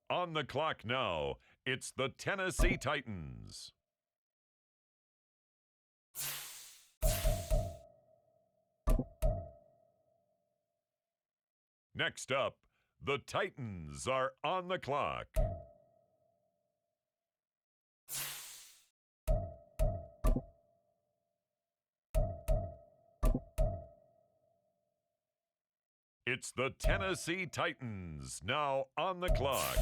On the clock now, it's the Tennessee Titans. Next up, the Titans are on the clock. It's the Tennessee Titans now on the clock.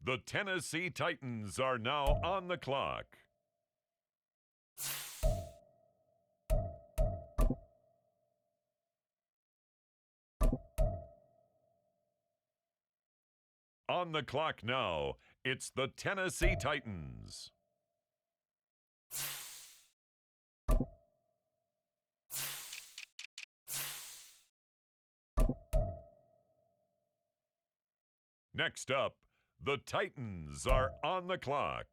The Tennessee Titans are now on the clock. On the clock now, it's the Tennessee Titans. Next up, the Titans are on the clock.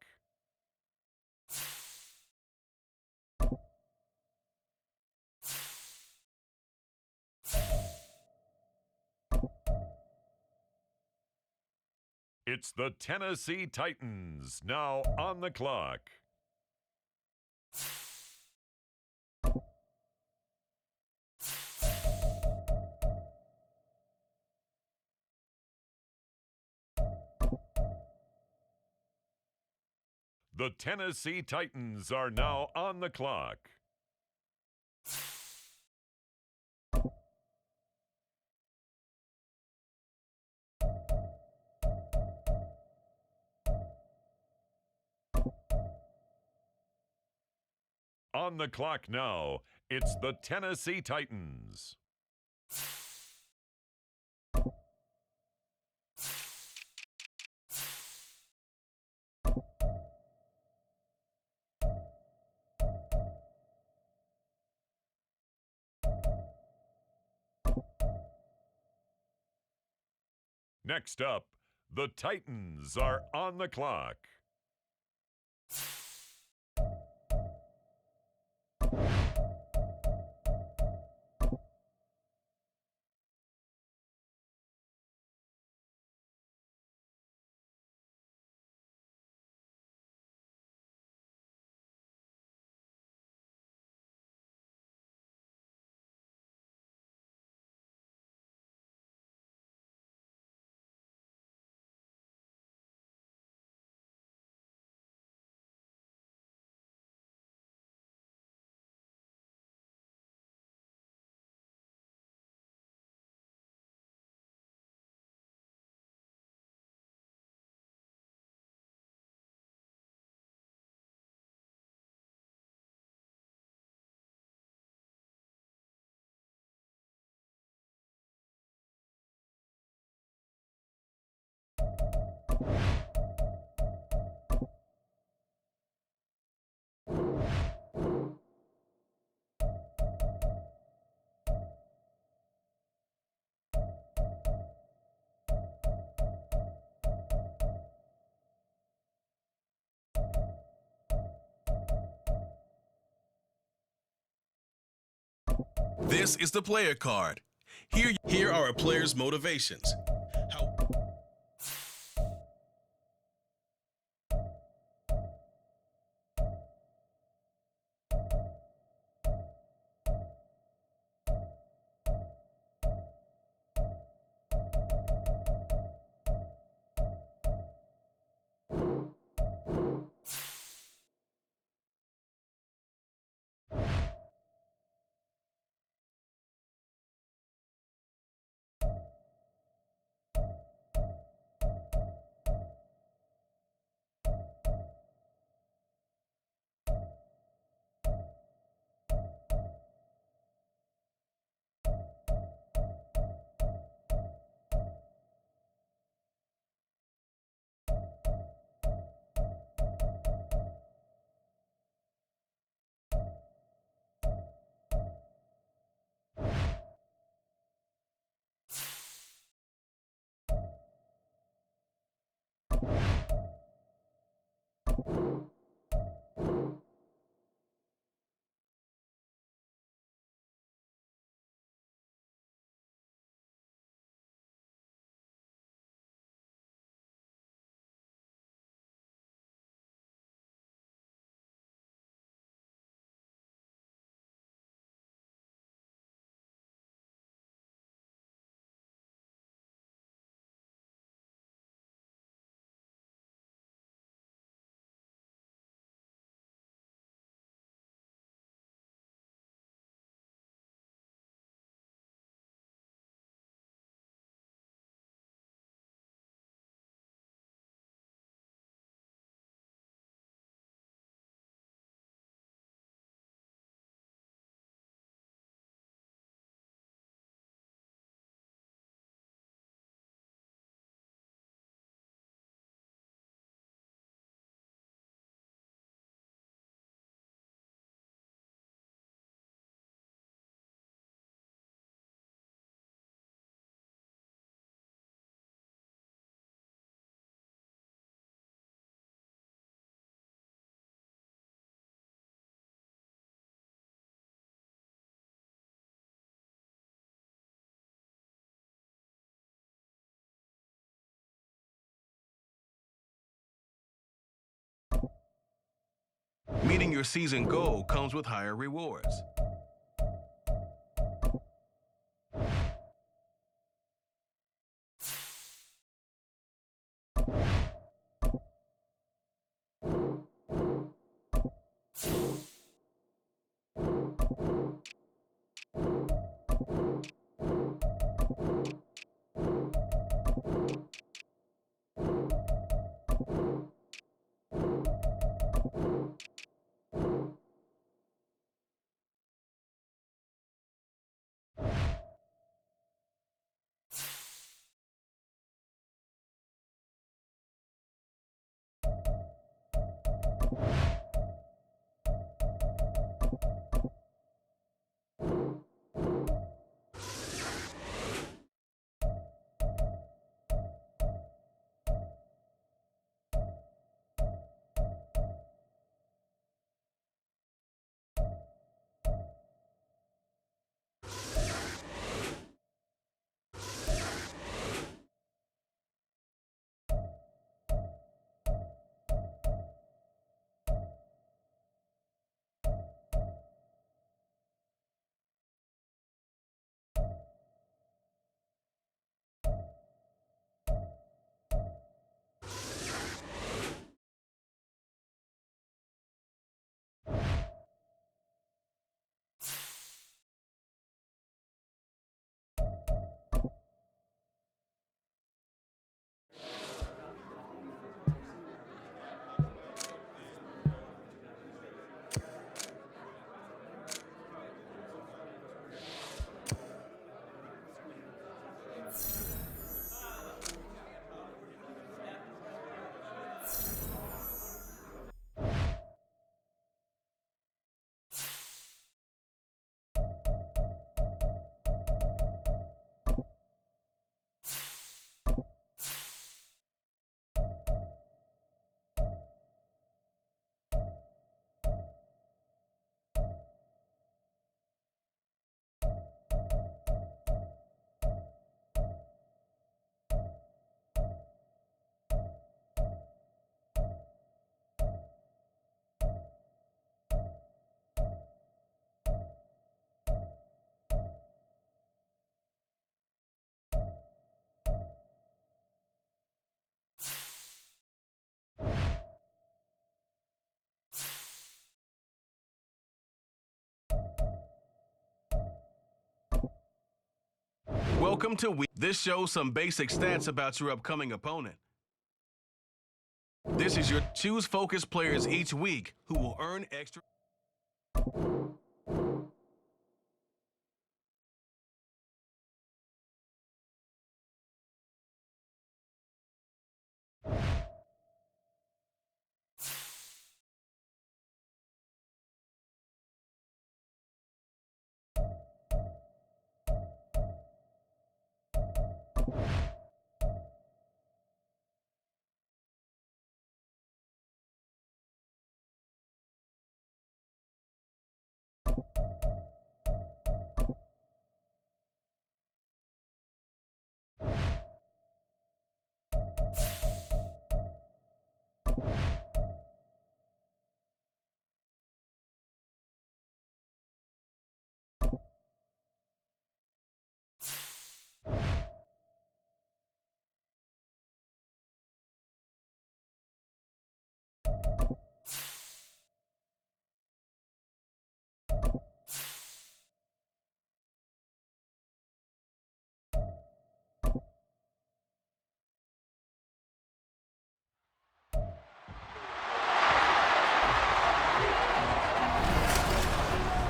It's the Tennessee Titans now on the clock. The Tennessee Titans are now on the clock. On the clock now, it's the Tennessee Titans. Next up, the Titans are on the clock. This is the player card. Here are a player's motivations. Meeting your season goal comes with higher rewards. Welcome to week. This shows some basic stats about your upcoming opponent. This is your choose focus players each week who will earn extra.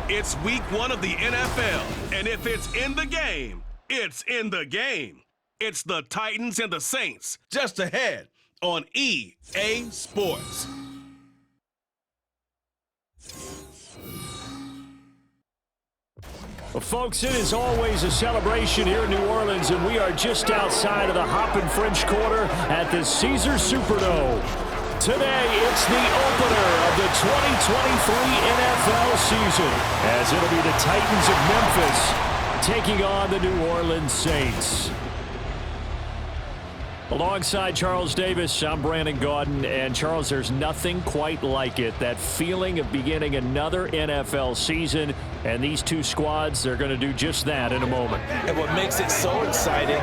It's week 1 of the NFL, and if it's in the game, it's in the game. It's the Titans and the Saints, just ahead on EA Sports. Well, folks, it is always a celebration here in New Orleans, and we are just outside of the Hoppin' French Quarter at the Caesars Superdome. Today, it's the opener of the 2023 NFL season, as it'll be the Titans of Memphis taking on the New Orleans Saints. Alongside Charles Davis, I'm Brandon Gaudin. And, Charles, there's nothing quite like it. That feeling of beginning another NFL season. And these two squads, they're going to do just that in a moment. And what makes it so exciting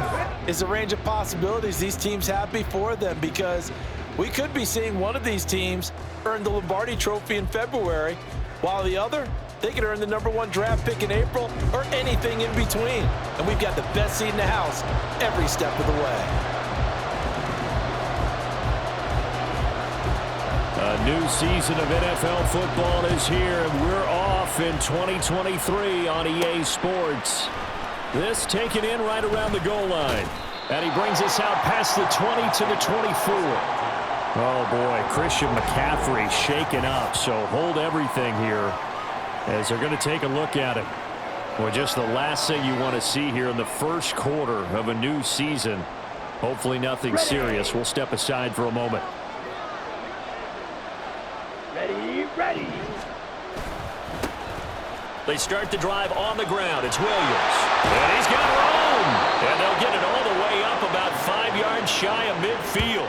is the range of possibilities these teams have before them, because we could be seeing one of these teams earn the Lombardi Trophy in February, while the other, they could earn the #1 draft pick in April or anything in between. And we've got the best seat in the house every step of the way. A new season of NFL football is here, and we're off in 2023 on EA Sports. This taken in right around the goal line. And he brings us out past the 20 to the 24. Oh, boy, Christian McCaffrey shaken up, so hold everything here as they're going to take a look at it. Well, just the last thing you want to see here in the first quarter of a new season. Hopefully nothing serious. We'll step aside for a moment. Ready. They start the drive on the ground. It's Williams. And he's got room. And they'll get it all the way up about 5 yards shy of midfield.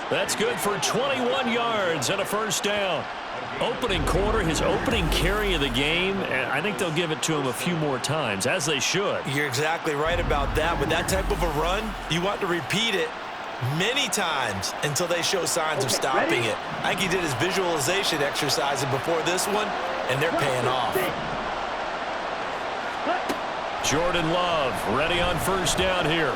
That's good for 21 yards and a first down. Opening quarter, his opening carry of the game, and I think they'll give it to him a few more times, as they should. You're exactly right about that. With that type of a run, you want to repeat it many times until they show signs of stopping it. I think he did his visualization exercises before this one, and they're paying off. Jordan Love ready on first down here.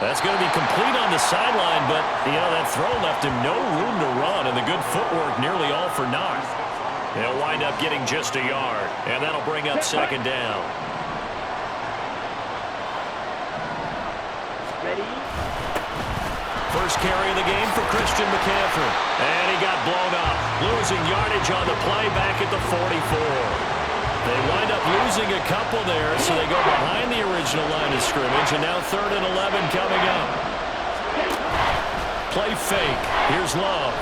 That's going to be complete on the sideline, but, that throw left him no room to run, and the good footwork nearly all for naught. He'll wind up getting just a yard, and that'll bring up second down. First carry of the game for Christian McCaffrey. And he got blown up. Losing yardage on the play back at the 44. They wind up losing a couple there, so they go behind the original line of scrimmage, and now 3rd and 11 coming up. Play fake. Here's Love.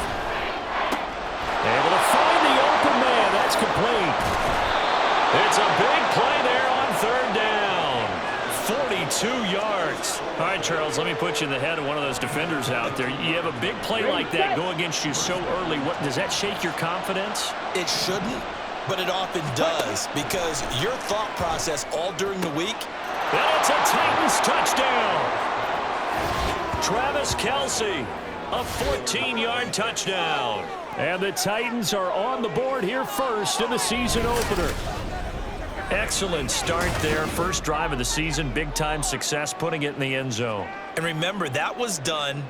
Able to find the open man. That's complete. It's a big play there on 3rd down. 42 yards. All right, Charles, let me put you in the head of one of those defenders out there. You have a big play like that go against you so early. Does that shake your confidence? It shouldn't, but it often does, because your thought process all during the week. And it's a Titans touchdown. Travis Kelce, a 14-yard touchdown. And the Titans are on the board here first in the season opener. Excellent start there. First drive of the season, big-time success, putting it in the end zone. And remember, that was done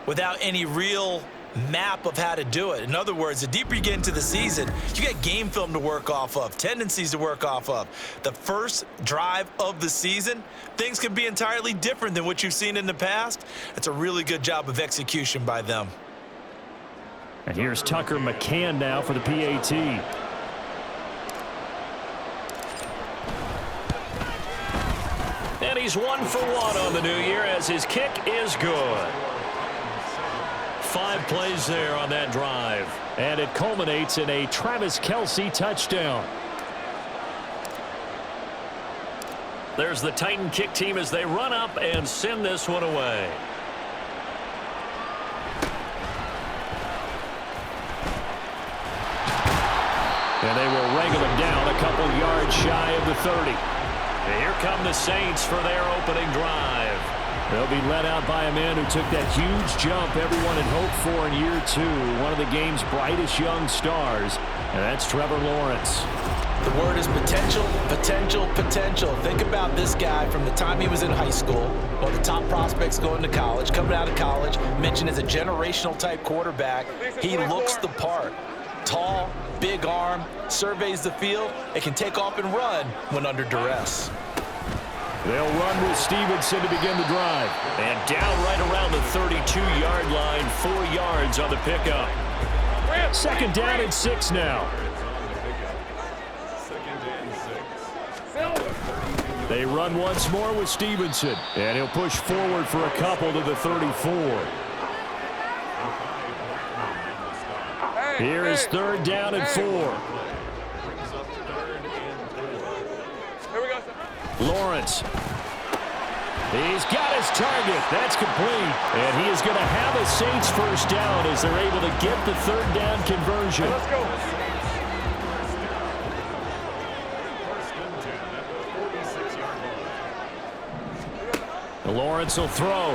without any real map of how to do it. In other words, the deeper you get into the season, you get game film to work off of, tendencies to work off of. The first drive of the season, things can be entirely different than what you've seen in the past. It's a really good job of execution by them. And here's Tucker McCann now for the PAT. And he's 1 for 1 on the new year as his kick is good. 5 plays there on that drive. And it culminates in a Travis Kelce touchdown. There's the Titan kick team as they run up and send this one away. And they will wrangle him down a couple yards shy of the 30. And here come the Saints for their opening drive. They'll be led out by a man who took that huge jump everyone had hoped for in year 2. One of the game's brightest young stars, and that's Trevor Lawrence. The word is potential, potential, potential. Think about this guy from the time he was in high school, one of the top prospects going to college, coming out of college, mentioned as a generational type quarterback. He looks the part. Tall, big arm, surveys the field, and can take off and run when under duress. They'll run with Stevenson to begin the drive. And down right around the 32-yard line, 4 yards on the pickup. Second down and 6 now. They run once more with Stevenson. And he'll push forward for a couple to the 34. Here is 3rd down and 4. Lawrence He's got his target. That's complete. And he is going to have a Saints first down as they're able to get the third down conversion. Let's go. Lawrence will throw.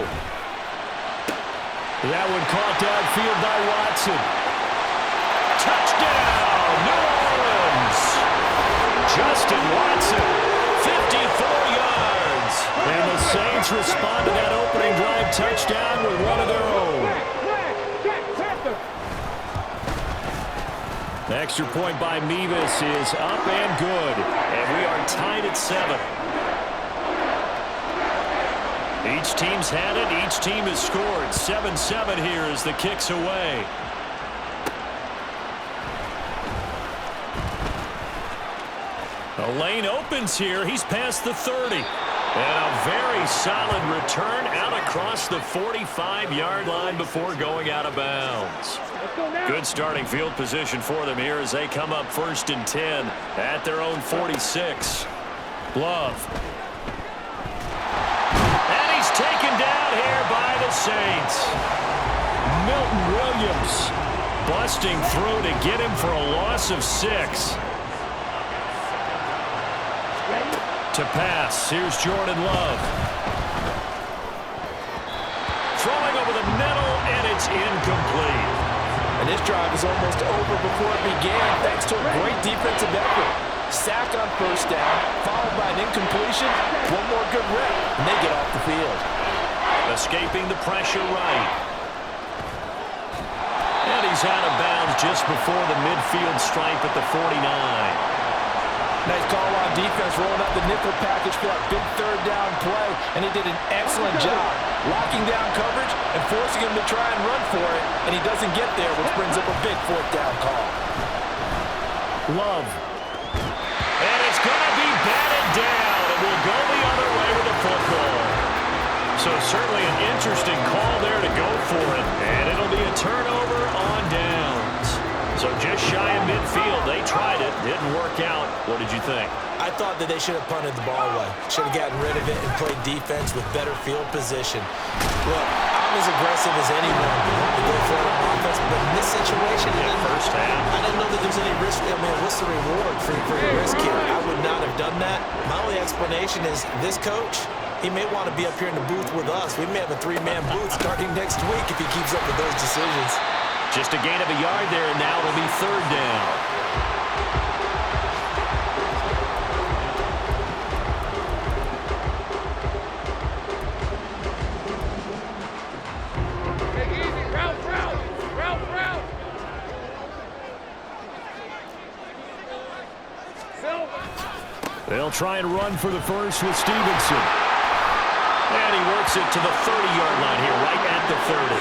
That one caught downfield by Watson. Touchdown, New Orleans! Justin Watson, 54 yards. And the Saints respond to that opening drive touchdown with one of their own. The extra point by Mevis is up and good. And we are tied at 7. Each team's had it. Each team has scored. 7-7 here as the kick's away. The lane opens here. He's past the 30. And a very solid return out across the 45-yard line before going out of bounds. Good starting field position for them here as they come up 1st and 10 at their own 46. Love. Taken down here by the Saints. Milton Williams busting through to get him for a loss of 6. To pass, here's Jordan Love. Throwing over the middle, and it's incomplete. And this drive is almost over before it began, thanks to a great defensive effort. Sack on first down, followed by an incompletion. One more good rep, and they get off the field. Escaping the pressure right. And he's out of bounds just before the midfield stripe at the 49. Nice call on defense, rolling out the nickel package for that big third down play, and he did an excellent job locking down coverage and forcing him to try and run for it, and he doesn't get there, which brings up a big fourth down call. Love. And it's going to be batted down, and we'll go the other way with the football. So certainly an interesting call there to go for it, and it'll be a turnover on downs. So just shy of midfield, they tried it, didn't work out. What did you think? I thought that they should have punted the ball away. Should have gotten rid of it and played defense with better field position. Look, I'm as aggressive as anyone to go for it on offense, but in this situation, First half. I didn't know that there's any risk. I mean, what's the reward for the risk here? I would not have done that. My only explanation is this coach, he may want to be up here in the booth with us. We may have a 3-man booth starting next week if he keeps up with those decisions. Just a gain of a yard there, and now it'll be third down. They'll try and run for the first with Stevenson. And he works it to the 30-yard line here, right at the 30.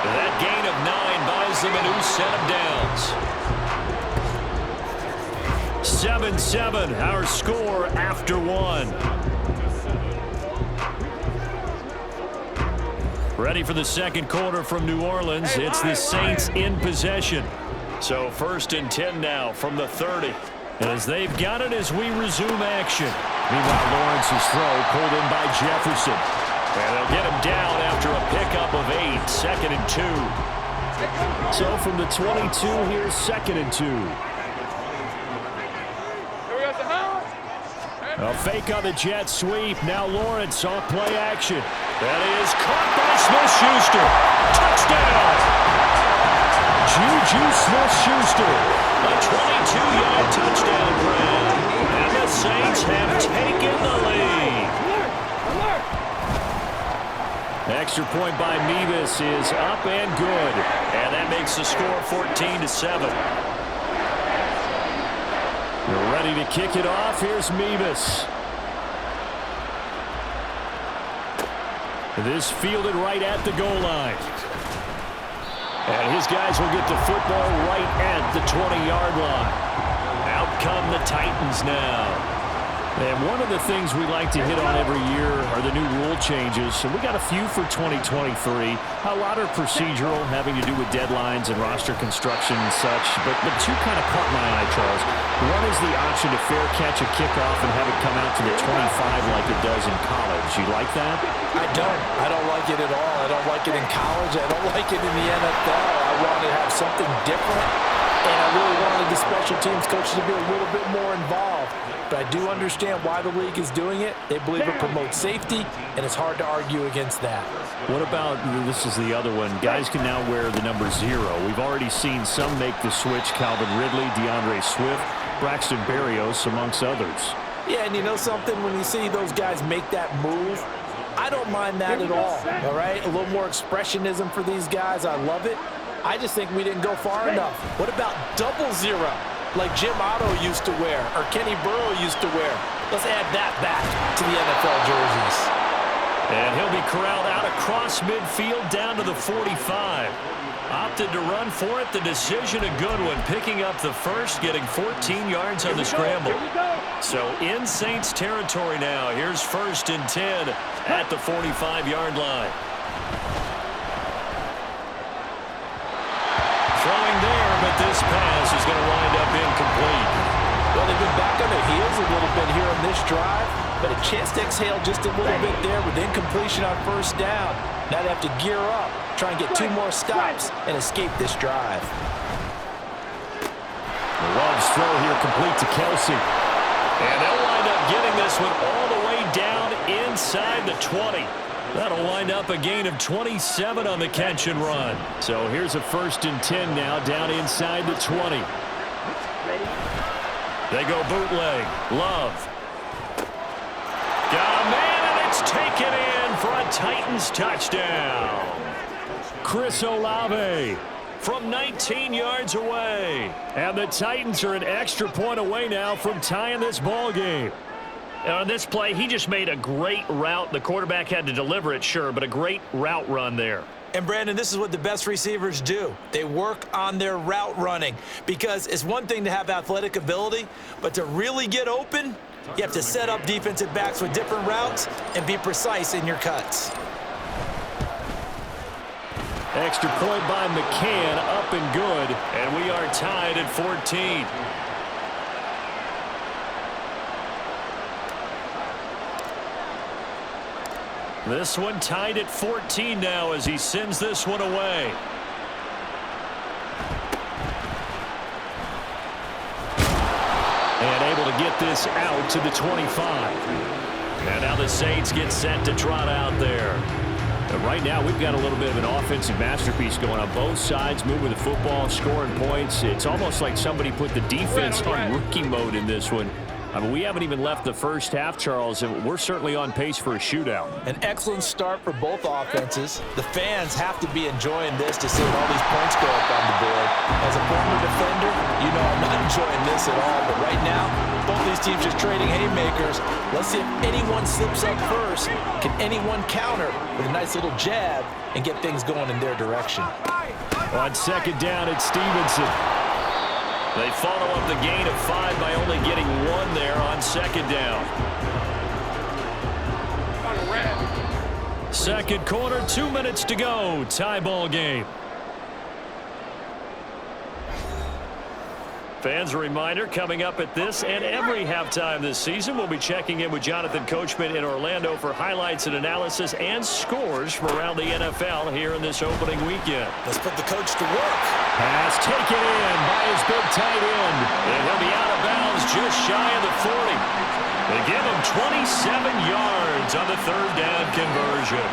That gain of 9 buys them a new set of downs. 7-7, our score after 1. Ready for the second quarter from New Orleans. It's the Saints in possession. So 1st and 10 now from the 30. As they've got it as we resume action. Meanwhile, Lawrence's throw pulled in by Jefferson. And they'll get him down after a pickup of 8, 2nd and 2. So from the 22, here's 2nd and 2. A fake on the jet sweep. Now Lawrence off play action. That is caught by Smith-Schuster. Touchdown! Juju Smith-Schuster, a 22-yard touchdown grab, and the Saints have taken the lead. Extra point by Mevis is up and good, and that makes the score 14-7. We're ready to kick it off. Here's Mevis. This fielded right at the goal line. And his guys will get the football right at the 20-yard line. Out come the Titans now. And one of the things we like to hit on every year are the new rule changes. And we got a few for 2023. A lot are procedural, having to do with deadlines and roster construction and such. But two kind of caught my eye, Charles. One is the option to fair catch a kickoff and have it come out to the 25 like it does in college. You like that? I don't. I don't like it at all. I don't like it in college. I don't like it in the NFL. I want to have something different. And I really wanted the special teams coaches to be a little bit more involved. But I do understand why the league is doing it. They believe it promotes safety, and it's hard to argue against that. What about, this is the other one, guys can now wear the number 0. We've already seen some make the switch, Calvin Ridley, DeAndre Swift, Braxton Berrios, amongst others. Yeah, and you know something? When you see those guys make that move, I don't mind that at all right? A little more expressionism for these guys. I love it. I just think we didn't go far enough. What about 00, like Jim Otto used to wear or Kenny Burrow used to wear? Let's add that back to the NFL jerseys. And he'll be corralled out across midfield down to the 45. Opted to run for it. The decision a good one. Picking up the first, getting 14 yards on the scramble. So in Saints territory now. Here's 1st and 10 at the 45-yard line. Throwing there, but this pass is going to wind up incomplete. Well, they've been back on their heels a little bit here on this drive, but a chance to exhale just a little bit there with incompletion on 1st down. Now they have to gear up, try and get 2 more stops, and escape this drive. Love's throw here complete to Kelsey. And they'll wind up getting this one all the way down inside the 20. That'll wind up a gain of 27 on the catch and run. So here's a 1st and 10 now down inside the 20. They go bootleg. Love. Got a man, and it's taken in for a Titans touchdown. Chris Olave from 19 yards away. And the Titans are an extra point away now from tying this ball game. On this play, he just made a great route. The quarterback had to deliver it, sure, but a great route run there. And, Brandon, this is what the best receivers do. They work on their route running because it's one thing to have athletic ability, but to really get open, you have to set up defensive backs with different routes and be precise in your cuts. Extra point by McCann, up and good, and we are tied at 14. This one tied at 14 now as he sends this one away. And able to get this out to the 25. And now the Saints get set to trot out there. And right now we've got a little bit of an offensive masterpiece going on both sides, moving the football, scoring points. It's almost like somebody put the defense on rookie mode in this one. I mean, we haven't even left the 1st half, Charles, and we're certainly on pace for a shootout. An excellent start for both offenses. The fans have to be enjoying this to see all these points go up on the board. As a former defender, you know I'm not enjoying this at all. But right now, both these teams just trading haymakers. Let's see if anyone slips up first. Can anyone counter with a nice little jab and get things going in their direction? On 2nd down, it's Stevenson. They follow up the gain of 5 by only getting 1 there on 2nd down. 2nd quarter, 2 minutes to go. Tie ball game. Fans, a reminder, coming up at this and every halftime this season, we'll be checking in with Jonathan Coachman in Orlando for highlights and analysis and scores from around the NFL here in this opening weekend. Let's put the coach to work. Pass taken in by his big tight end. And he'll be out of bounds just shy of the 40. They give him 27 yards on the 3rd down conversion.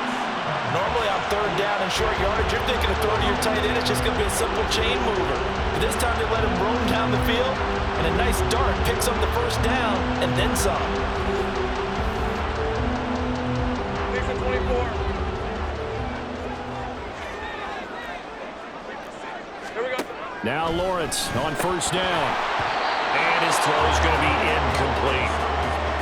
Normally on 3rd down and short yardage, you're thinking of throwing to your tight end. It's just going to be a simple chain mover. But this time they let him roam down the field, and a nice dart picks up the 1st down and then some. 24. Here we go. Now Lawrence on 1st down. And his throw is going to be incomplete.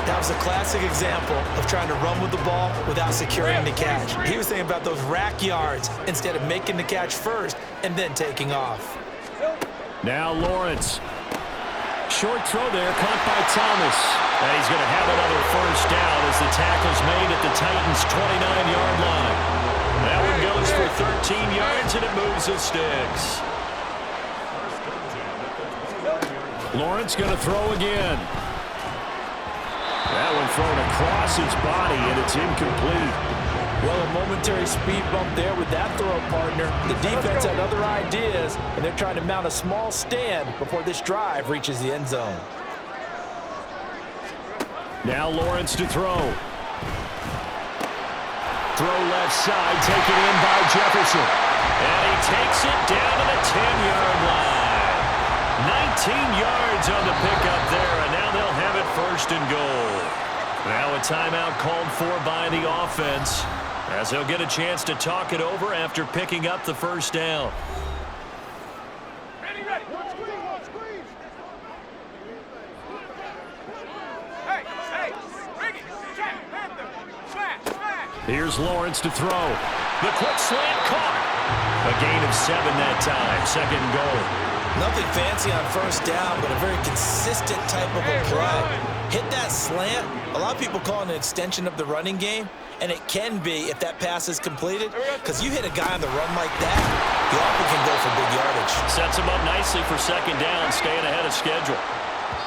That was a classic example of trying to run with the ball without securing the catch. He was thinking about those rack yards instead of making the catch first and then taking off. Now Lawrence. Short throw there, caught by Thomas. And he's going to have another first down as the tackle's made at the Titans' 29-yard line. That one goes for 13 yards, and it moves the sticks. Lawrence going to throw again. That one thrown across his body, and it's incomplete. Well, a momentary speed bump there with that throw, partner. The defense had other ideas, and they're trying to mount a small stand before this drive reaches the end zone. Now Lawrence to throw. Throw left side, taken in by Jefferson. And he takes it down to the 10-yard line. 19 yards on the pickup there, and now they'll have it first and goal. Now a timeout called for by the offense, as they'll get a chance to talk it over after picking up the first down. Ready, ready. Squeeze. Hey, bring it. Check, Panther. Smash. Here's Lawrence to throw. The quick slant caught. A gain of 7 that time. Second and goal. Nothing fancy on first down, but a very consistent type of a play. Hit that slant. A lot of people call it an extension of the running game, and it can be if that pass is completed, because you hit a guy on the run like that, you often can go for big yardage. Sets him up nicely for second down, staying ahead of schedule.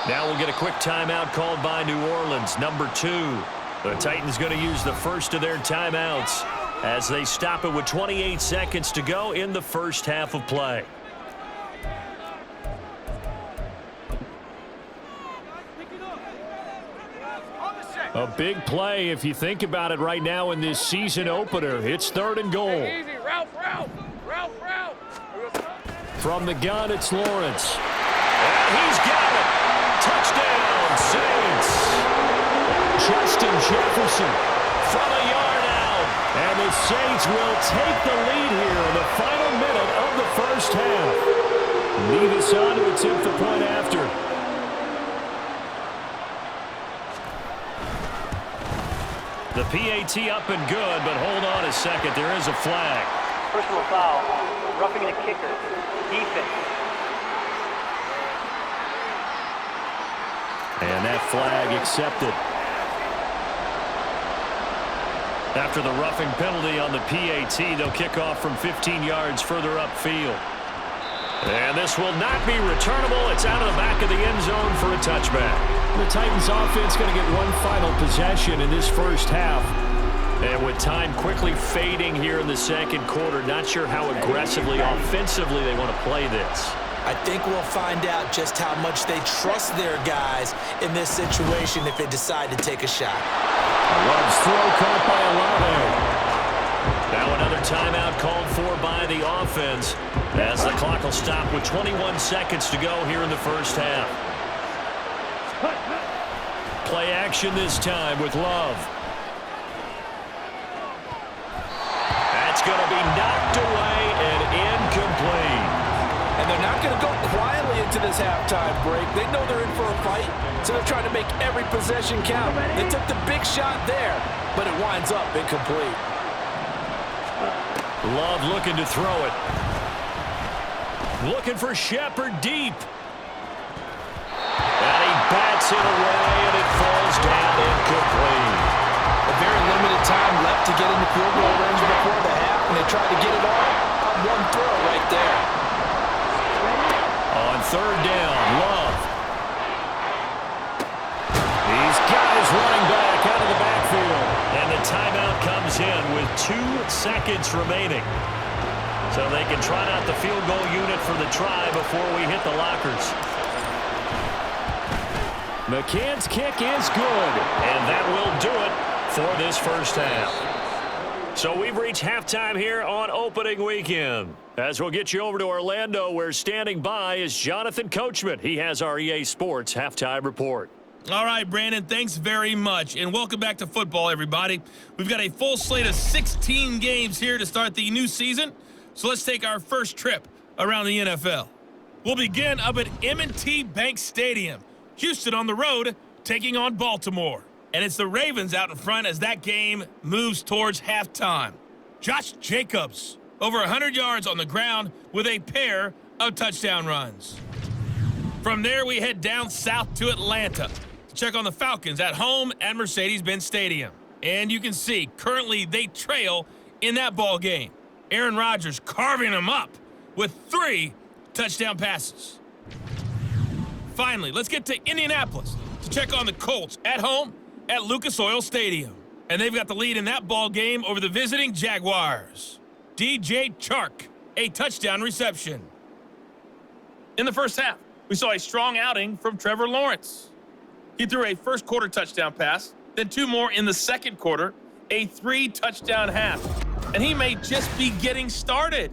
Now we'll get a quick timeout called by New Orleans, number 2. The Titans going to use the first of their timeouts as they stop it with 28 seconds to go in the first half of play. A big play if you think about it right now in this season opener. It's 3rd and goal. Easy, Ralph. From the gun, it's Lawrence. And he's got it. Touchdown, Saints. Justin Jefferson from a yard out. And the Saints will take the lead here in the final minute of the first half. Lead us on to attempt the point after. The PAT up and good, but hold on a second. There is a flag. Personal foul. Roughing the kicker. Defense. And that flag accepted. After the roughing penalty on the PAT, they'll kick off from 15 yards further upfield. And this will not be returnable. It's out of the back of the end zone for a touchback. The Titans offense going to get one final possession in this first half. And with time quickly fading here in the second quarter, not sure how aggressively, offensively they want to play this. I think we'll find out just how much they trust their guys in this situation if they decide to take a shot. Love's throw caught by Olave. Now another timeout called for by the offense as the clock will stop with 21 seconds to go here in the first half. Play action this time with Love. That's going to be knocked away and incomplete. And they're not going to go quietly into this halftime break. They know they're in for a fight, so they're trying to make every possession count. They took the big shot there, but it winds up incomplete. Love looking to throw it. Looking for Shepard deep. And he bats it away, and it falls down incomplete. A very limited time left to get into field goal range before the half, and they tried to get it all on one throw right there. On third down, Love. He's got his running back out of the backfield. And the timeout comes in with 2 seconds remaining. So they can trot out the field goal unit for the try before we hit the lockers. McCann's kick is good. And that will do it for this first half. So we've reached halftime here on opening weekend. As we'll get you over to Orlando, where standing by is Jonathan Coachman. He has our EA Sports halftime report. All right, Brandon, thanks very much. And welcome back to football, everybody. We've got a full slate of 16 games here to start the new season. So let's take our first trip around the NFL. We'll begin up at M&T Bank Stadium. Houston on the road, taking on Baltimore. And it's the Ravens out in front as that game moves towards halftime. Josh Jacobs, over 100 yards on the ground with a pair of touchdown runs. From there, we head down south to Atlanta. to check on the Falcons at home at Mercedes-Benz Stadium. And you can see, currently they trail in that ball game. Aaron Rodgers carving them up with 3 touchdown passes. Finally, let's get to Indianapolis to check on the Colts at home at Lucas Oil Stadium. And they've got the lead in that ball game over the visiting Jaguars. DJ Chark, a touchdown reception. In the first half, we saw a strong outing from Trevor Lawrence. He threw a first quarter touchdown pass, then 2 more in the second quarter, a 3-touchdown half. And he may just be getting started.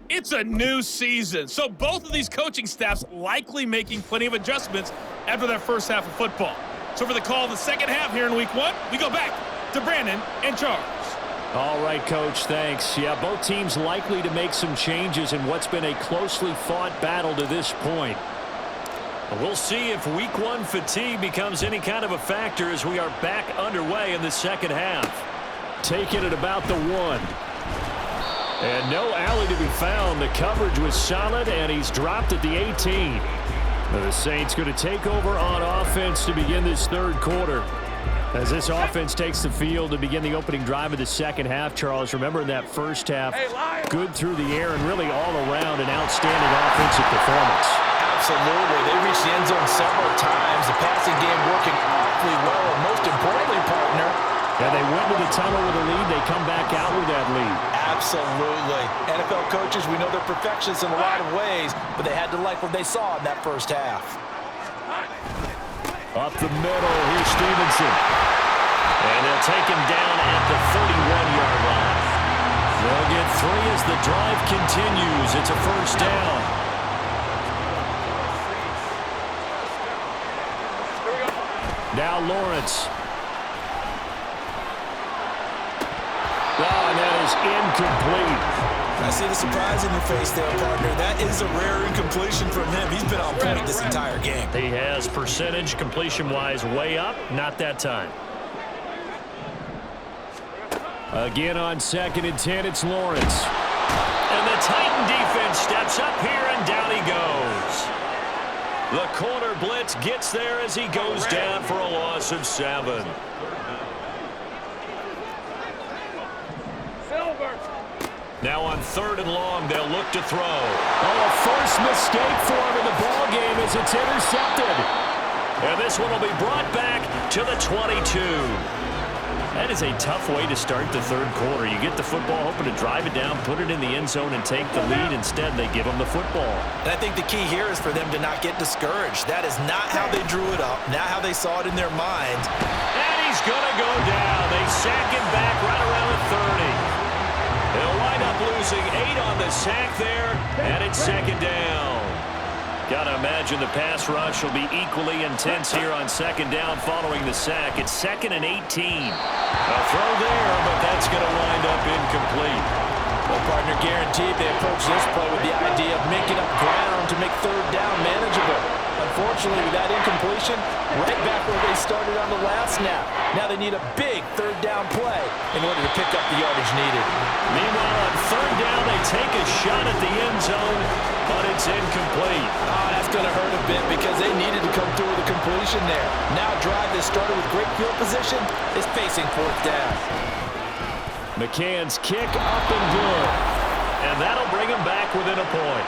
It's a new season, so both of these coaching staffs likely making plenty of adjustments after that first half of football. So for the call of the second half here in week 1, we go back to Brandon and Charles. All right, Coach, thanks. Yeah, both teams likely to make some changes in what's been a closely fought battle to this point. We'll see if week 1 fatigue becomes any kind of a factor as we are back underway in the second half. Taking it about the 1. And no alley to be found. The coverage was solid, and he's dropped at the 18. Now the Saints going to take over on offense to begin this third quarter. As this offense takes the field to begin the opening drive of the second half, Charles, remember in that first half, good through the air and really all around an outstanding offensive performance. Absolutely. They reached the end zone several times. The passing game working awfully well, and most importantly, partner, yeah, they went to the tunnel with a lead. They come back out with that lead. Absolutely. NFL coaches, we know they're perfectionists in a lot of ways, but they had to like what they saw in that first half. Up the middle, here's Stevenson. And they'll take him down at the 41-yard line. They'll get 3 as the drive continues. It's a first down. Now Lawrence. Oh, and that is incomplete. I see the surprise in your face there, partner. That is a rare incompletion from him. He's been on point this entire game. He has percentage completion-wise way up. Not that time. Again on 2nd and 10, it's Lawrence. And the Titan defense steps up here, and down he goes. The corner blitz gets there as he goes down for a loss of 7. Now on 3rd and long, they'll look to throw. Oh, a first mistake for him in the ball game as it's intercepted. And this one will be brought back to the 22. That is a tough way to start the third quarter. You get the football, hoping to drive it down, put it in the end zone, and take the lead. Instead, they give them the football. And I think the key here is for them to not get discouraged. That is not how they drew it up, not how they saw it in their minds. And he's going to go down. They sack him back right around the 30. They'll wind up losing 8 on the sack there, and it's 2nd down. Got to imagine the pass rush will be equally intense here on 2nd down following the sack. It's 2nd and 18. A throw there, but that's going to wind up incomplete. Well, partner, guaranteed they approach this play with the idea of making up ground to make 3rd down manageable. Unfortunately, with that incompletion, right back where they started on the last snap. Now they need a big 3rd down play in order to pick up the yardage needed. Meanwhile, on 3rd down, they take a shot at the end zone, but it's incomplete. Oh, that's going to hurt a bit because they needed to come through with a completion there. Now a drive that started with great field position is facing 4th down. McCann's kick up and good. And that'll bring him back within a point.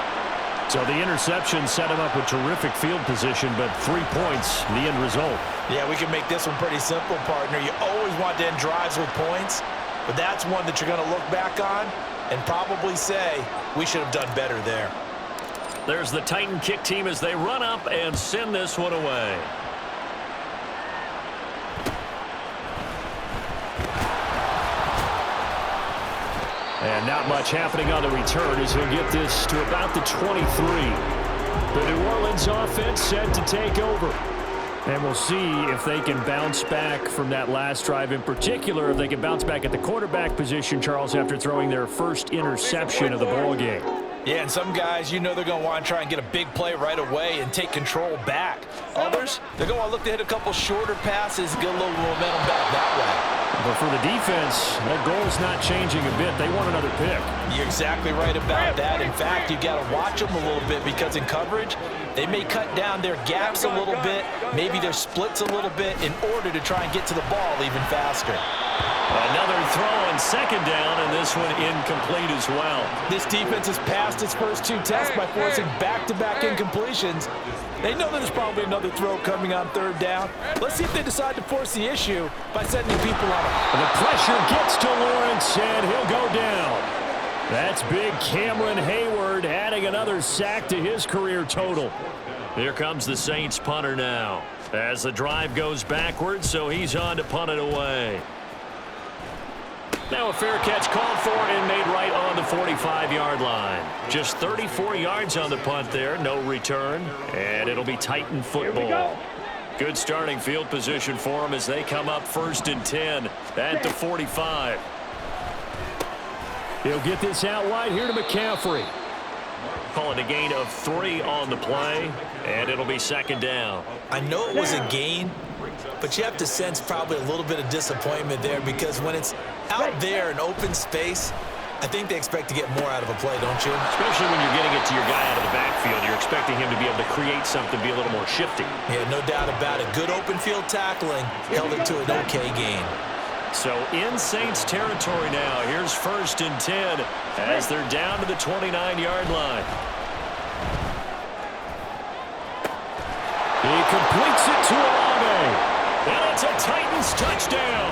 So the interception set him up with terrific field position, but 3 points, the end result. Yeah, we can make this one pretty simple, partner. You always want to end drives with points, but that's one that you're going to look back on and probably say, we should have done better there. There's the Titan kick team as they run up and send this one away. And not much happening on the return as he'll get this to about the 23. The New Orleans offense set to take over. And we'll see if they can bounce back from that last drive in particular, if they can bounce back at the quarterback position, Charles, after throwing their first interception of the ball game. Yeah, and some guys, you know they're going to want to try and get a big play right away and take control back. Others, they're going to look to hit a couple shorter passes, get a little momentum back that way. But for the defense, that goal's not changing a bit. They want another pick. You're exactly right about that. In fact, you got to watch them a little bit because in coverage, They may cut down their gaps a little bit, maybe their splits a little bit in order to try and get to the ball even faster. Another throw on second down, and this one incomplete as well. This defense has passed its first 2 tests by forcing back-to-back incompletions. They know that there's probably another throw coming on third down. Let's see if they decide to force the issue by sending people on it. The pressure gets to Lawrence, and he'll go down. That's big Cameron Hayward adding another sack to his career total. Here comes the Saints punter now as the drive goes backwards, so he's on to punt it away. Now a fair catch called for and made right on the 45-yard line. Just 34 yards on the punt there, no return, and it'll be Titan football. Good starting field position for them as they come up 1st and 10 at the 45. He'll get this out wide here to McCaffrey. Call it a gain of 3 on the play, and it'll be 2nd down. I know it was a gain, but you have to sense probably a little bit of disappointment there because when it's out there in open space, I think they expect to get more out of a play, don't you? Especially when you're getting it to your guy out of the backfield. You're expecting him to be able to create something, be a little more shifty. Yeah, no doubt about it. Good open field tackling held it to an okay gain. So in Saints territory now. Here's 1st and 10 as they're down to the 29-yard line. He completes it to Olave. And it's a Titans touchdown.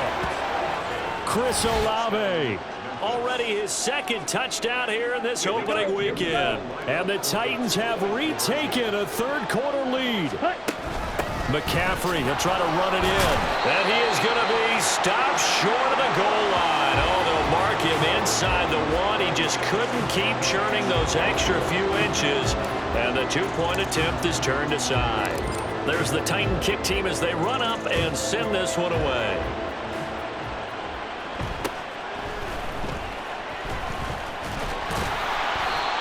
Chris Olave. Already his 2nd touchdown here in this opening weekend. And the Titans have retaken a 3rd quarter lead. McCaffrey, he'll try to run it in. And he is going to be stopped short of the goal line. Oh, they'll mark him inside the 1. He just couldn't keep churning those extra few inches. And the 2-point attempt is turned aside. There's the Titan kick team as they run up and send this one away.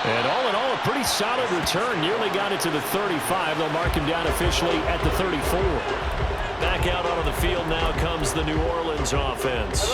And all in all, a pretty solid return. Nearly got it to the 35. They'll mark him down officially at the 34. Back out onto the field now comes the New Orleans offense.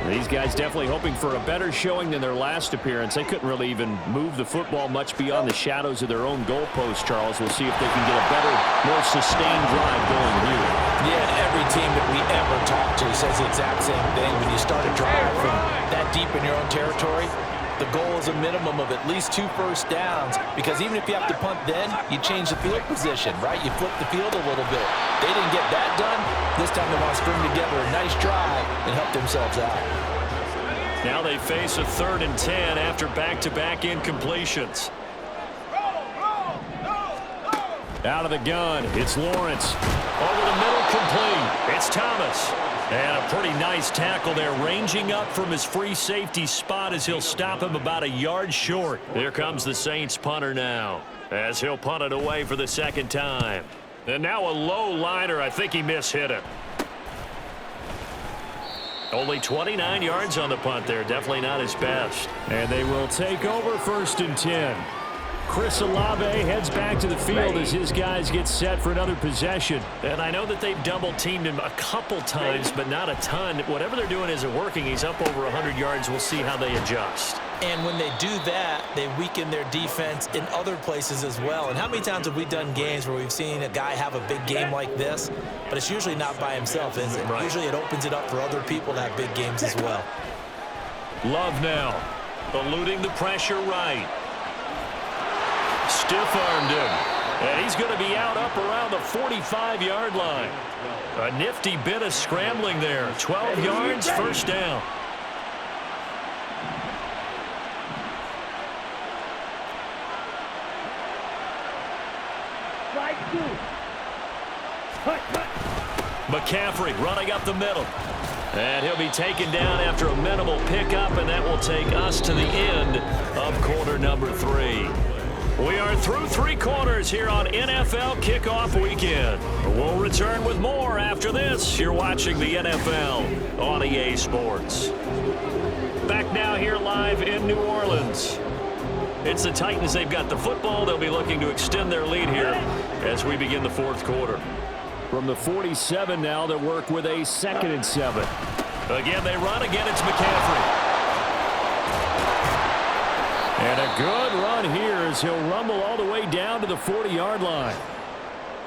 These guys definitely hoping for a better showing than their last appearance. They couldn't really even move the football much beyond the shadows of their own goalpost, Charles. We'll see if they can get a better, more sustained drive going here. Yeah, and every team that we ever talk to says the exact same thing. When you start a drive from that deep in your own territory, the goal is a minimum of at least 2 first downs because even if you have to punt then, you change the field position, right? You flip the field a little bit. They didn't get that done. This time they want to string together a nice drive and help themselves out. Now they face a 3rd and 10 after back-to-back incompletions. Out of the gun, it's Lawrence. Over the middle, complete. It's Thomas. And a pretty nice tackle there, ranging up from his free safety spot as he'll stop him about a yard short. Here comes the Saints punter now as he'll punt it away for the 2nd time. And now a low liner. I think he mishit it. Only 29 yards on the punt there. Definitely not his best. And they will take over 1st and 10. Chris Olave heads back to the field as his guys get set for another possession. And I know that they've double-teamed him a couple times, but not a ton. Whatever they're doing isn't working. He's up over 100 yards. We'll see how they adjust. And when they do that, they weaken their defense in other places as well. And how many times have we done games where we've seen a guy have a big game like this, but it's usually not by himself, is it? Right. Usually it opens it up for other people to have big games as well. Love now, eluding the pressure right. Stiff-armed him. And he's going to be out up around the 45-yard line. A nifty bit of scrambling there. 12 yards, 1st down. McCaffrey running up the middle. And he'll be taken down after a minimal pickup, and that will take us to the end of quarter number 3. We are through 3 quarters here on NFL Kickoff Weekend. We'll return with more after this. You're watching the NFL on EA Sports. Back now here live in New Orleans. It's the Titans. They've got the football. They'll be looking to extend their lead here as we begin the 4th quarter. From the 47 now, they work with a 2nd and 7. Again, they run. Again, it's McCaffrey. And a good run here as he'll rumble all the way down to the 40-yard line.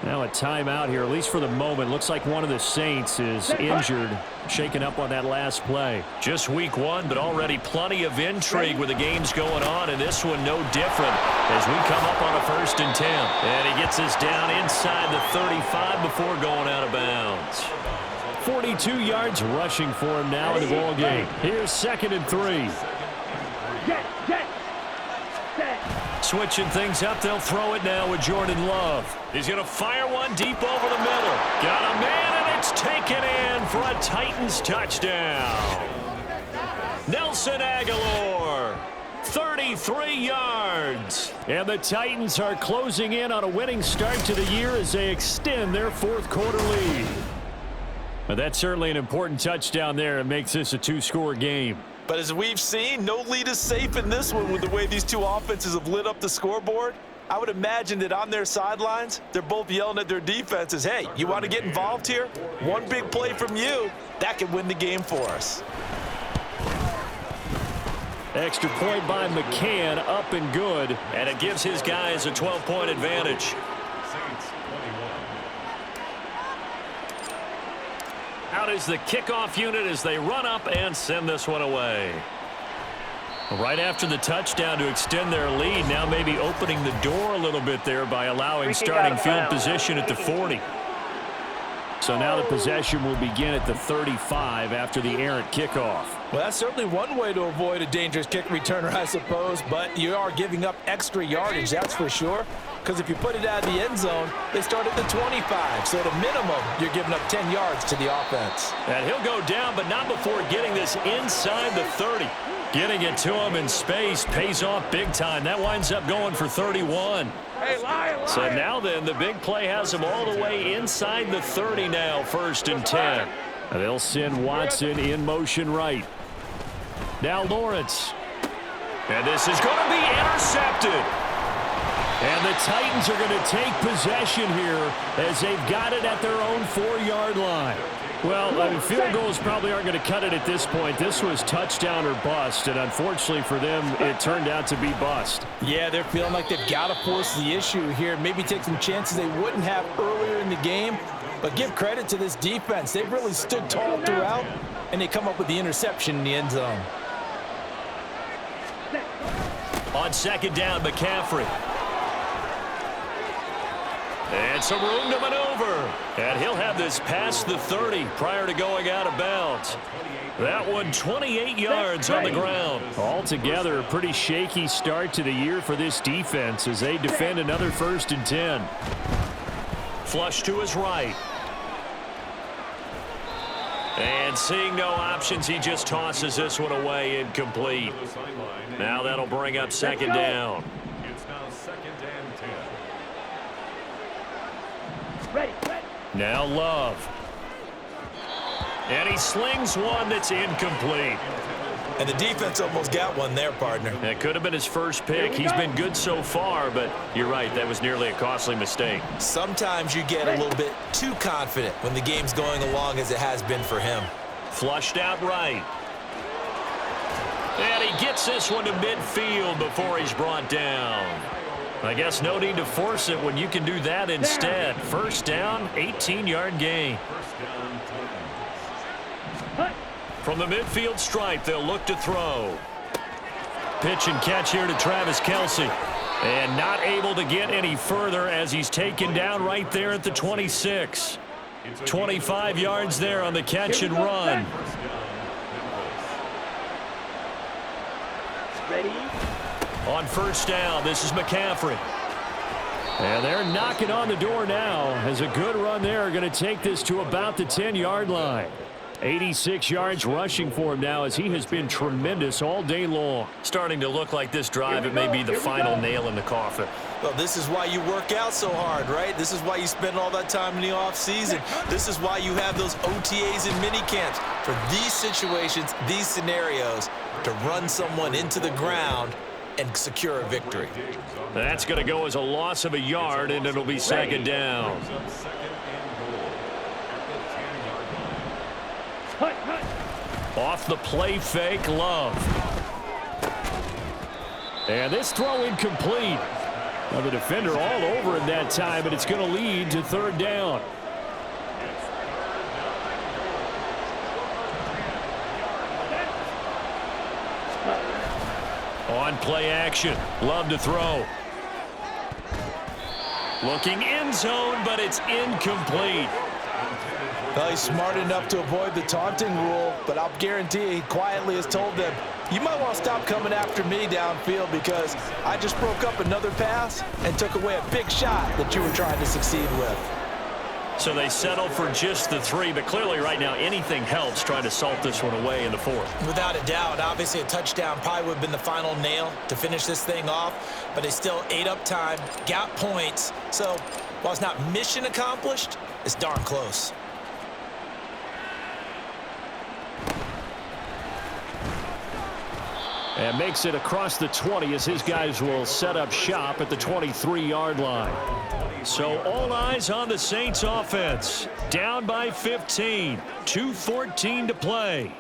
Now a timeout here, at least for the moment. Looks like one of the Saints is injured, shaken up on that last play. Just week one, but already plenty of intrigue with the games going on, and this one no different as we come up on a 1st and 10. And he gets us down inside the 35 before going out of bounds. 42 yards rushing for him now in the ball game. Here's 2nd and 3. Switching things up, they'll throw it now with Jordan Love. He's going to fire one deep over the middle. Got a man, and it's taken in for a Titans touchdown. Nelson Aguilar, 33 yards. And the Titans are closing in on a winning start to the year as they extend their 4th quarter lead. But that's certainly an important touchdown there. It makes this a 2-score game. But as we've seen, no lead is safe in this one with the way these two offenses have lit up the scoreboard. I would imagine that on their sidelines, they're both yelling at their defenses, hey, you want to get involved here? One big play from you, that could win the game for us. Extra point by McCann, up and good. And it gives his guys a 12-point advantage. Out is the kickoff unit as they run up and send this one away. Right after the touchdown to extend their lead, now maybe opening the door a little bit there by allowing starting field position at the 40. So now the possession will begin at the 35 after the errant kickoff. Well, that's certainly one way to avoid a dangerous kick returner, I suppose, but you are giving up extra yardage, that's for sure. Because if you put it out of the end zone, they start at the 25. So at a minimum, you're giving up 10 yards to the offense. And he'll go down, but not before getting this inside the 30. Getting it to him in space pays off big time. That winds up going for 31. Hey, lion. So now then, the big play has him all the way inside the 30 now, 1st and 10. And they'll send Watson in motion right. Now Lawrence. And this is going to be intercepted. And the Titans are going to take possession here as they've got it at their own 4-yard line. Well, I mean, field goals probably aren't going to cut it at this point. This was touchdown or bust, and unfortunately for them, it turned out to be bust. Yeah, they're feeling like they've got to force the issue here. Maybe take some chances they wouldn't have earlier in the game. But give credit to this defense. They've really stood tall throughout, and they come up with the interception in the end zone. On 2nd down, McCaffrey. And some room to maneuver. And he'll have this past the 30 prior to going out of bounds. That one 28 yards on the ground. Altogether, a pretty shaky start to the year for this defense as they defend another 1st and 10. Flush to his right. And seeing no options, he just tosses this one away incomplete. Now that'll bring up 2nd down. It's now 2nd and 10. Ready. Now Love. And he slings one that's incomplete. And the defense almost got one there, partner. That could have been his first pick. He's been good so far, but you're right, that was nearly a costly mistake. Sometimes you get a little bit too confident when the game's going along as it has been for him. Flushed out right. And he gets this one to midfield before he's brought down. I guess no need to force it when you can do that instead. 1st down, 18-yard gain. From the midfield stripe, they'll look to throw. Pitch and catch here to Travis Kelce. And not able to get any further as he's taken down right there at the 26. 25 yards there on the catch and run. Ready. On 1st down, this is McCaffrey. And they're knocking on the door now as a good run there. Going to take this to about the 10-yard line. 86 yards rushing for him now as he has been tremendous all day long. Starting to look like this drive, it may be the final nail in the coffin. Well, this is why you work out so hard, right? This is why you spend all that time in the offseason. This is why you have those OTAs and mini camps. For these situations, these scenarios, to run someone into the ground and secure a victory. That's going to go as a loss of a yard, and it'll be 2nd down. Off the play fake, Love. And this throw incomplete. Now the defender all over him that time, and it's going to lead to third down. On play action. Love to throw. Looking end zone, but it's incomplete. Well, he's smart enough to avoid the taunting rule, but I'll guarantee you he quietly has told them, you might want to stop coming after me downfield because I just broke up another pass and took away a big shot that you were trying to succeed with. So they settle for just the 3, but clearly right now anything helps trying to salt this one away in the 4th. Without a doubt, obviously a touchdown probably would have been the final nail to finish this thing off, but they still ate up time, got points. So while it's not mission accomplished, it's darn close. And makes it across the 20 as his guys will set up shop at the 23-yard line. So all eyes on the Saints offense. Down by 15. 2:14 to play.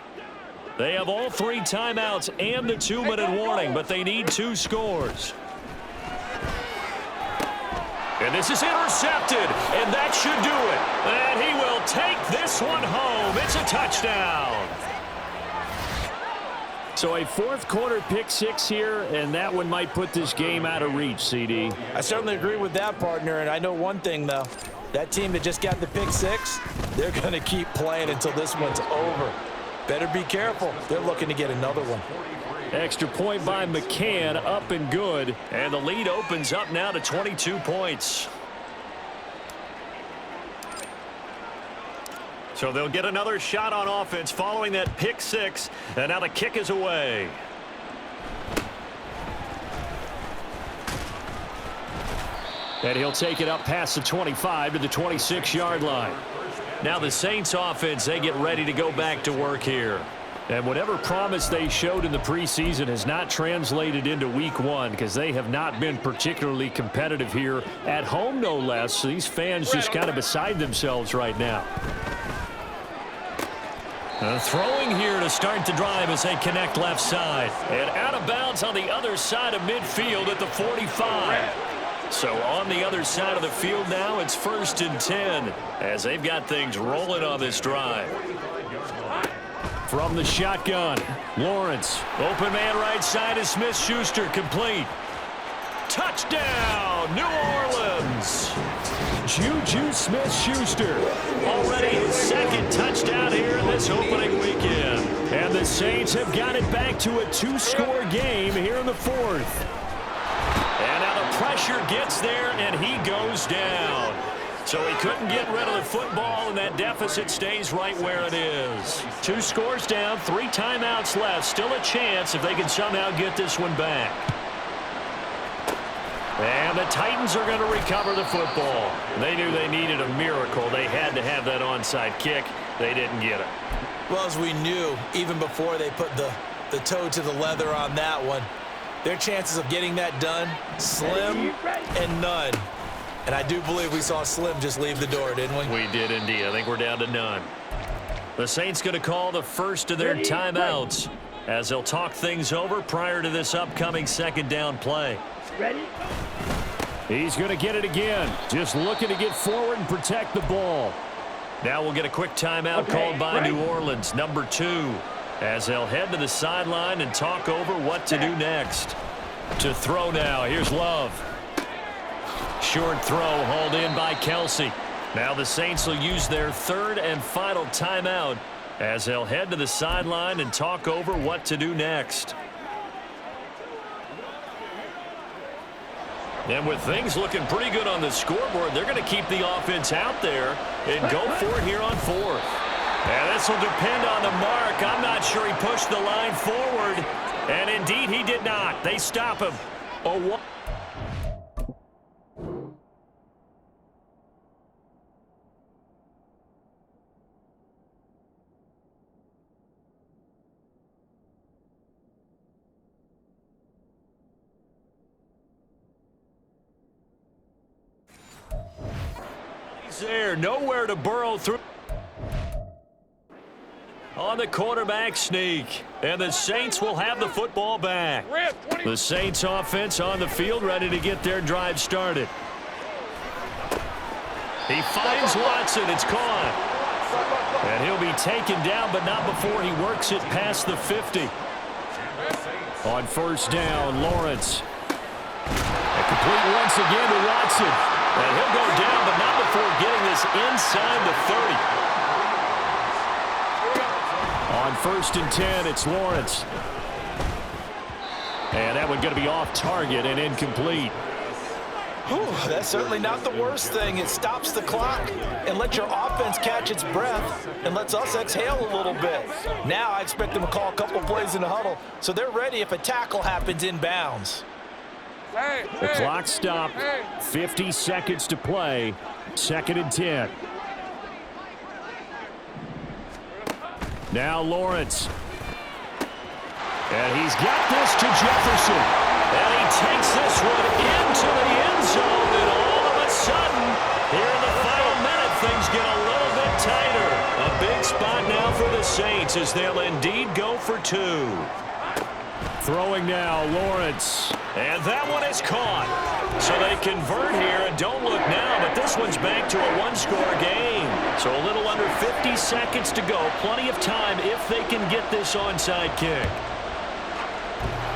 They have all 3 timeouts and the 2-minute warning, but they need 2 scores. And this is intercepted, and that should do it. And he will take this one home. It's a touchdown. So a 4th quarter pick 6 here, and that one might put this game out of reach, CD. I certainly agree with that, partner, and I know one thing, though. That team that just got the pick 6, they're going to keep playing until this one's over. Better be careful. They're looking to get another one. Extra point by McCann, up and good. And the lead opens up now to 22 points. So they'll get another shot on offense following that pick 6. And now the kick is away. And he'll take it up past the 25 to the 26-yard line. Now the Saints offense, they get ready to go back to work here. And whatever promise they showed in the preseason has not translated into week 1 because they have not been particularly competitive here at home, no less. So these fans just kind of beside themselves right now. Throwing here to start the drive as they connect left side. And out of bounds on the other side of midfield at the 45. So on the other side of the field now, it's 1st and 10 as they've got things rolling on this drive. From the shotgun, Lawrence. Open man right side is Smith-Schuster, complete. Touchdown, New Orleans. Juju Smith-Schuster. Already his 2nd touchdown here in this opening weekend. And the Saints have got it back to a 2-score game here in the 4th. And now the pressure gets there, and he goes down. So he couldn't get rid of the football, and that deficit stays right where it is. 2 scores down, 3 timeouts left. Still a chance if they can somehow get this one back. And the Titans are going to recover the football. They knew they needed a miracle. They had to have that onside kick. They didn't get it. Well, as we knew, even before they put the toe to the leather on that one, their chances of getting that done, slim and none. And I do believe we saw Slim just leave the door, didn't we? We did indeed. I think we're down to none. The Saints going to call the first of their timeouts as they'll talk things over prior to this upcoming 2nd down play. Ready? He's going to get it again. Just looking to get forward and protect the ball. Now we'll get a quick timeout called by New Orleans, number 2, as they'll head to the sideline and talk over what to do next. To throw now. Here's Love. Short throw hauled in by Kelsey. Now the Saints will use their 3rd and final timeout as they'll head to the sideline and talk over what to do next. And with things looking pretty good on the scoreboard, they're going to keep the offense out there and go for it here on 4th. And this will depend on the mark. I'm not sure he pushed the line forward. And indeed, he did not. They stop him. Oh, there, nowhere to burrow through. on the quarterback sneak. And the Saints will have the football back. The Saints offense on the field ready to get their drive started. He finds Watson. It's caught. And he'll be taken down, but not before he works it past the 50. On first down, Lawrence. And complete once again to Watson. And he'll go down, but not before getting this inside the 30. On first and 10, it's Lawrence. And that one going to be off target and incomplete. Whew, that's certainly not the worst thing. It stops the clock and lets your offense catch its breath and lets us exhale a little bit. Now I expect them to call a couple plays in the huddle so they're ready if a tackle happens in bounds. The clock stopped. 50 seconds to play. 2nd and 10. Now Lawrence. And he's got this to Jefferson. And he takes this one into the end zone. And all of a sudden, here in the final minute, things get a little bit tighter. A big spot now for the Saints as they'll indeed go for 2. Throwing now, Lawrence. And that one is caught. So they convert here, and don't look now, but this one's back to a one-score game. So a little under 50 seconds to go. Plenty of time if they can get this onside kick.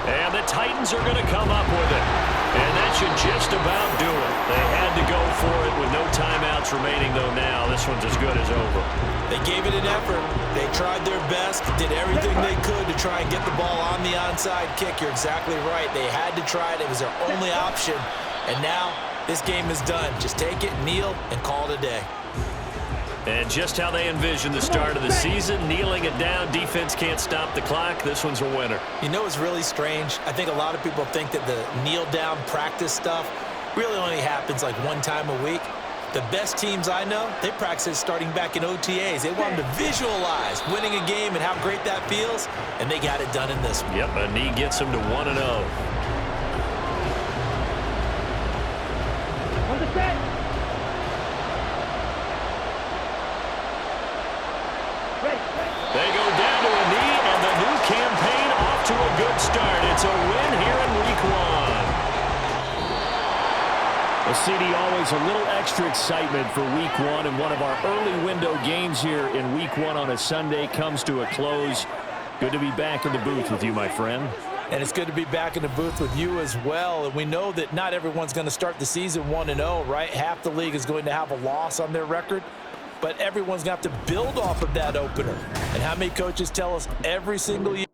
And the Titans are going to come up with it. And that should just about do it. They had to go for it with no timeouts remaining, though now this one's as good as over. They gave it an effort. They tried their best, did everything they could to try and get the ball on the onside kick. You're exactly right. They had to try it. It was their only option. And now this game is done. Just take it, kneel, and call it a day. And just how they envisioned the start of the season, kneeling it down, defense can't stop the clock. This one's a winner. You know, it's really strange. I think a lot of people think that the kneel-down practice stuff really only happens like one time a week. The best teams I know, they practice it starting back in OTAs. They want them to visualize winning a game and how great that feels, and they got it done in this one. Yep, a knee gets them to 1-0. They go down to a knee, and the new campaign off to a good start. It's a win here in Week 1. Well, CD, always a little extra excitement for Week 1, and one of our early window games here in Week 1 on a Sunday comes to a close. Good to be back in the booth with you, my friend. And it's good to be back in the booth with you as well. And we know that not everyone's going to start the season 1-0, right? Half the league is going to have a loss on their record. But everyone's going to have to build off of that opener. And how many coaches tell us every single year?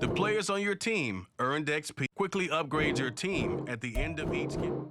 The players on your team earned XP. Quickly upgrade your team at the end of each game.